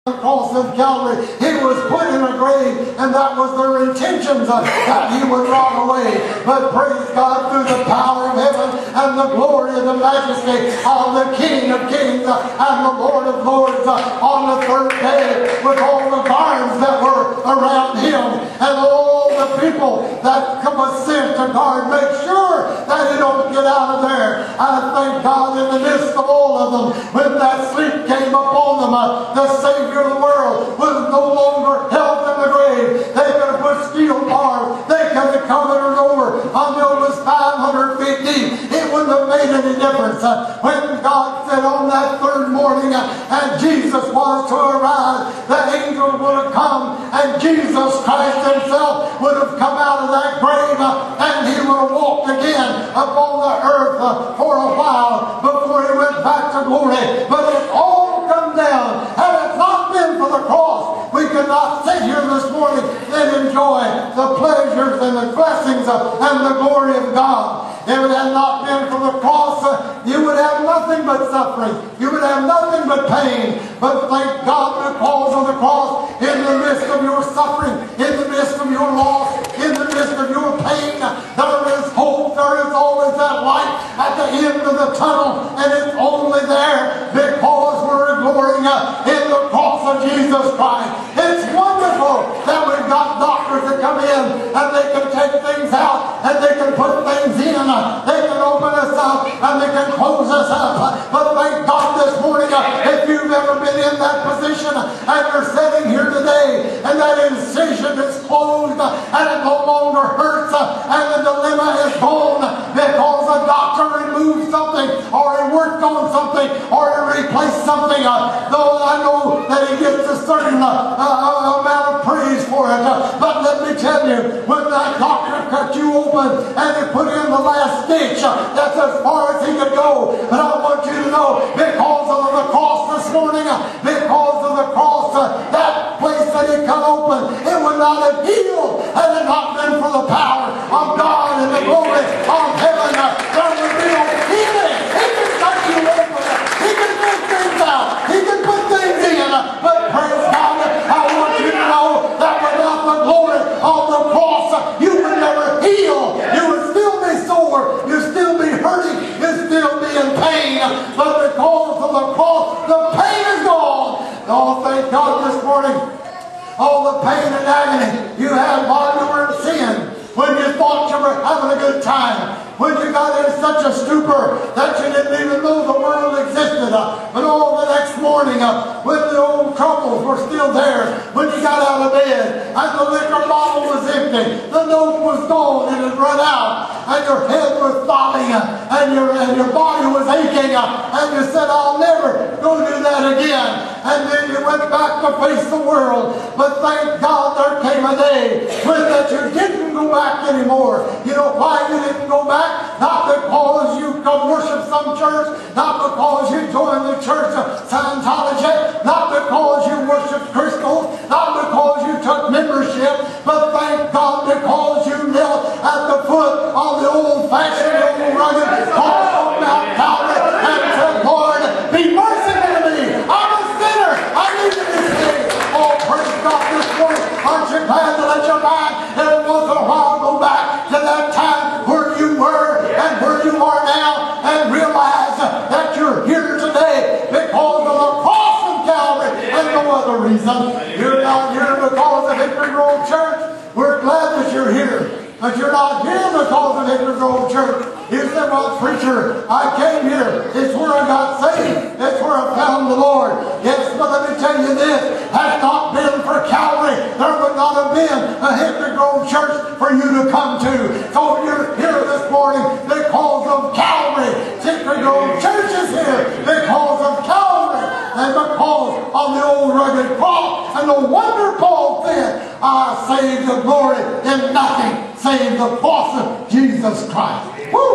the cross of Calvary. He was put in a grave, and that was their intentions, that he would rot away. But praise God, through the power of heaven and the glory and the majesty of the King of Kings and the Lord of Lords, on the third day, with all the guards that were around him and all the people that was sent to guard, make sure that he don't get out of there. I thank God in the midst of all of them, when that sleep came upon them, the Savior of the world was no longer held in the grave. They could have put steel bars, they could have covered it over until it was 500 feet deep. It wouldn't have made any difference. When God said on that third morning, and Jesus was to arise, the angels would have come, and Jesus Christ himself would have come out of that grave, and he would have walked again upon the earth for a while before he went back to glory. But it's all come down. Had it not been for the cross, we could not sit here this morning and enjoy the pleasures and the blessings and the glory of God. If it had not been for the cross, you would have nothing but suffering. You would have nothing but pain. But thank God, because of the cross, in the midst of your suffering, in the midst of your loss, in the midst of your pain, there is hope. There is always that light at the end of the tunnel, and it's only there because we're glorying in the cross of Jesus Christ. It's wonderful that we've got doctors that come in and they can take things out and they can put things in. They can open us up and they can close us up. But thank God this morning, if you've ever been in that position and you're sitting here today and that incision is closed and it no longer hurts and the dilemma is gone because a doctor removed something or he worked on something or he replaced something, though I know that he gets a certain amount of praise for it. But let me tell you, when that doctor cut you open and he put in the last stitch, that's as far as he could go. But I want you to know, because of the cross this morning, because of the cross, that place that he cut open, it would not have healed had it not been for the power of God and the glory of heaven. There would be no healing. He can cut you open. He can move things out. He can put things in. But praise God, I want you to know that without the glory of the cross, you would never heal. You would still be sore. You'd still be hurting. You'd still be in pain. But because of the cross, the pain is gone. Oh, thank God this morning. All the pain and agony you had while you were in sin, when you thought you were having a good time, when you got in such a stupor that you didn't even know the world existed. But all the next morning, when the old troubles were still there, when you got out of bed and the liquor bottle was empty, the note was gone and it run out, and your head was throbbing and your body was aching, and you said, I'll never go do that again. And then you went back to face the world. But thank God there came a day when that you didn't go back anymore. You know why you didn't go back? Not because you come worship some church, not because you joined the church of Scientology, not because you worship crystals, not because you took membership, but thank God because you knelt at the foot of the old-fashioned, old rugged cross on Mount Calvary and said, Lord, be merciful to me. I'm a sinner. I need to be saved. Oh, praise God this morning. Aren't you glad to let your mind every once in a while go back to that time where you were and where you are now, and realize that you're here today because of the cross of Calvary and no other reason. You're not here because of Hickory Grove Church. We're glad that you're here. But you're not here because of Hickory Grove Church. You said, well, preacher, I came here. It's where I got saved. It's where I found the Lord. Yes, but let me tell you this. Had it not been for Calvary, there would not have been a Hickory Grove Church for you to come to. So you're here this morning because of Calvary. Hickory Grove Church is here because of Calvary and because of the old rugged cross. And no wonder Paul said, I saved the glory in nothing save the cross of Jesus Christ. Woo!